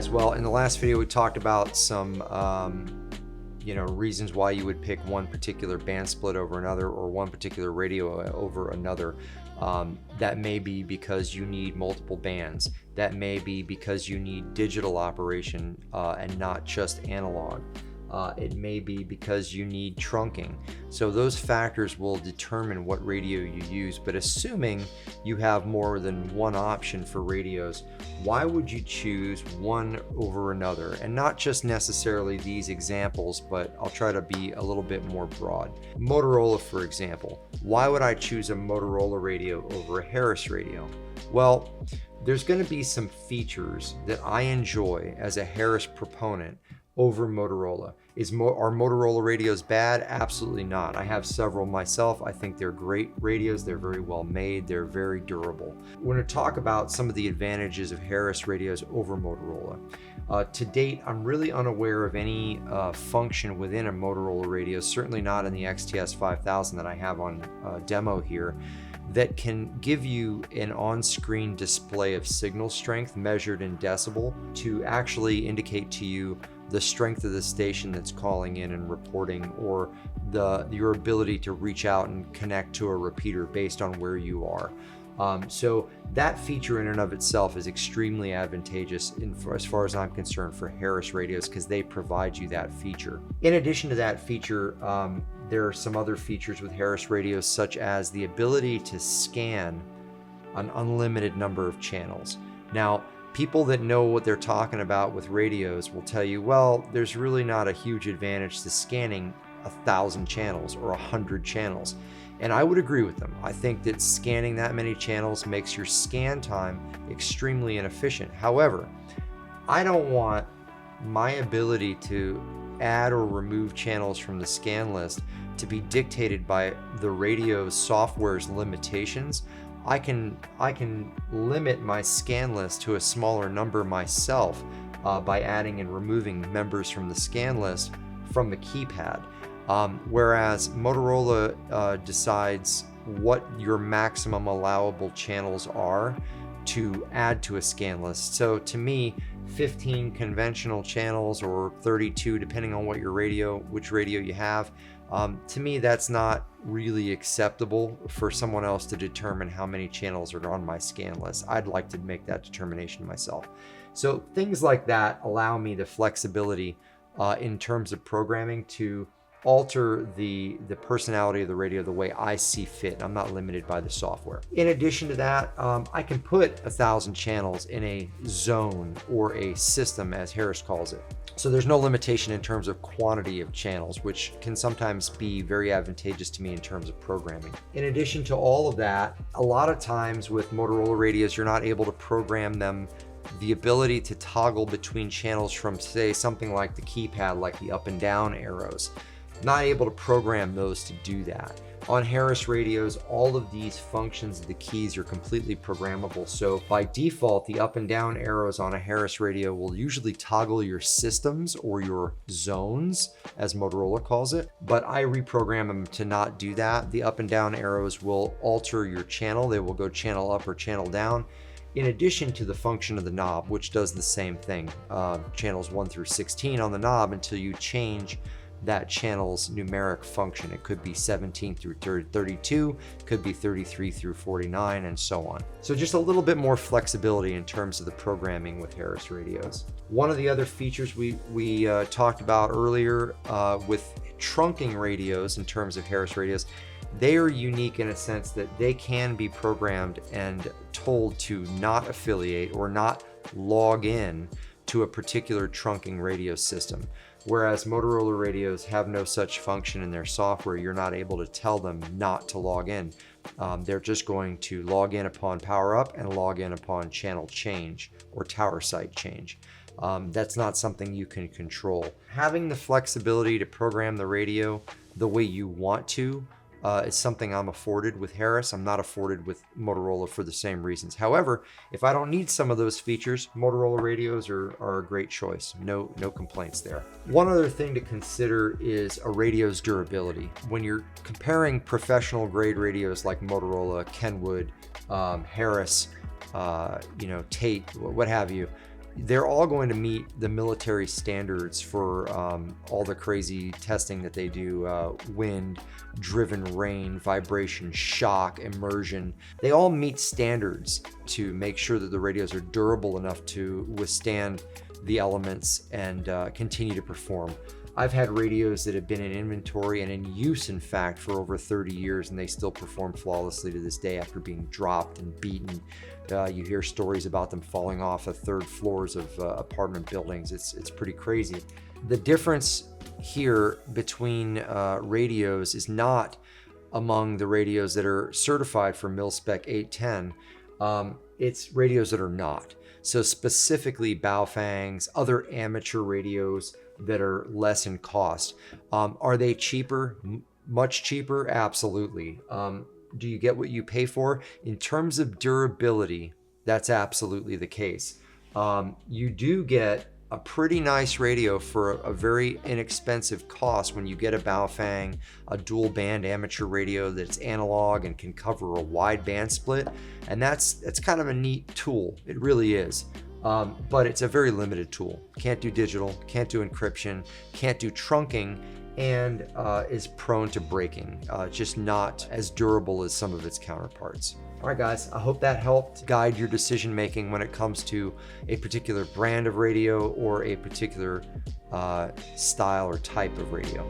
guys. Well, in the last video, we talked about some reasons why you would pick one particular band split over another or one particular radio over another. That may be because you need multiple bands. That may be because you need digital operation and not just analog. It may be because you need trunking. So those factors will determine what radio you use, but assuming you have more than one option for radios, why would you choose one over another? And not just necessarily these examples, but I'll try to be a little bit more broad. Motorola, for example. Why would I choose a Motorola radio over a Harris radio? Well, there's going to be some features that I enjoy as a Harris proponent over Motorola. Are Motorola radios bad? Absolutely not. I have several myself. I think they're great radios. They're very well made. They're very durable. We're going to talk about some of the advantages of Harris radios over Motorola. To date, I'm really unaware of any function within a Motorola radio, certainly not in the XTS 5000 that I have on demo here, that can give you an on-screen display of signal strength measured in decibel to actually indicate to you the strength of the station that's calling in and reporting, or your ability to reach out and connect to a repeater based on where you are. So that feature in and of itself is extremely advantageous as far as I'm concerned for Harris radios, because they provide you that feature. In addition to that feature, there are some other features with Harris radios, such as the ability to scan an unlimited number of channels. Now, people that know what they're talking about with radios will tell you, well, there's really not a huge advantage to scanning 1,000 channels or 100 channels. And I would agree with them. I think that scanning that many channels makes your scan time extremely inefficient. However, I don't want my ability to add or remove channels from the scan list to be dictated by the radio's software's limitations. I can limit my scan list to a smaller number myself by adding and removing members from the scan list from the keypad. Whereas Motorola decides what your maximum allowable channels are to add to a scan list. So to me, 15 conventional channels or 32, depending on which radio you have, to me, that's not really acceptable for someone else to determine how many channels are on my scan list. I'd like to make that determination myself. So things like that allow me the flexibility in terms of programming to alter the personality of the radio the way I see fit. I'm not limited by the software. In addition to that, I can put 1,000 channels in a zone or a system, as Harris calls it. So there's no limitation in terms of quantity of channels, which can sometimes be very advantageous to me in terms of programming. In addition to all of that, a lot of times with Motorola radios, you're not able to program them the ability to toggle between channels from, say, something like the keypad, like the up and down arrows. Not able to program those to do that. On Harris radios, all of these functions of the keys are completely programmable. So by default, the up and down arrows on a Harris radio will usually toggle your systems or your zones, as Motorola calls it, but I reprogram them to not do that. The up and down arrows will alter your channel. They will go channel up or channel down, in addition to the function of the knob, which does the same thing. Channels 1 through 16 on the knob until you change that channel's numeric function. It could be 17 through 32, could be 33 through 49, and so on. So just a little bit more flexibility in terms of the programming with Harris radios. One of the other features we talked about earlier with trunking radios in terms of Harris radios, they are unique in a sense that they can be programmed and told to not affiliate or not log in to a particular trunking radio system. Whereas Motorola radios have no such function in their software. You're not able to tell them not to log in. They're just going to log in upon power up and log in upon channel change or tower site change. That's not something you can control. Having the flexibility to program the radio the way you want to is something I'm afforded with Harris. I'm not afforded with Motorola for the same reasons. However, if I don't need some of those features, Motorola radios are a great choice. No complaints there. One other thing to consider is a radio's durability. When you're comparing professional grade radios like Motorola, Kenwood, Harris, Tate, what have you, they're all going to meet the military standards for all the crazy testing that they do, wind, driven rain, vibration, shock, immersion. They all meet standards to make sure that the radios are durable enough to withstand the elements and continue to perform. I've had radios that have been in inventory and in use, in fact, for over 30 years, and they still perform flawlessly to this day after being dropped and beaten. You hear stories about them falling off the third floors of apartment buildings. It's pretty crazy. The difference here between radios is not among the radios that are certified for mil-spec 810. It's radios that are not. So specifically Baofeng's, other amateur radios that are less in cost. Are they cheaper? Much cheaper? Absolutely. Do you get what you pay for? In terms of durability, that's absolutely the case. You do get a pretty nice radio for a very inexpensive cost when you get a Baofeng, a dual band amateur radio that's analog and can cover a wide band split. And that's kind of a neat tool. It really is. But it's a very limited tool. Can't do digital, can't do encryption, can't do trunking, and is prone to breaking. Just not as durable as some of its counterparts. All right, guys, I hope that helped guide your decision making when it comes to a particular brand of radio or a particular style or type of radio.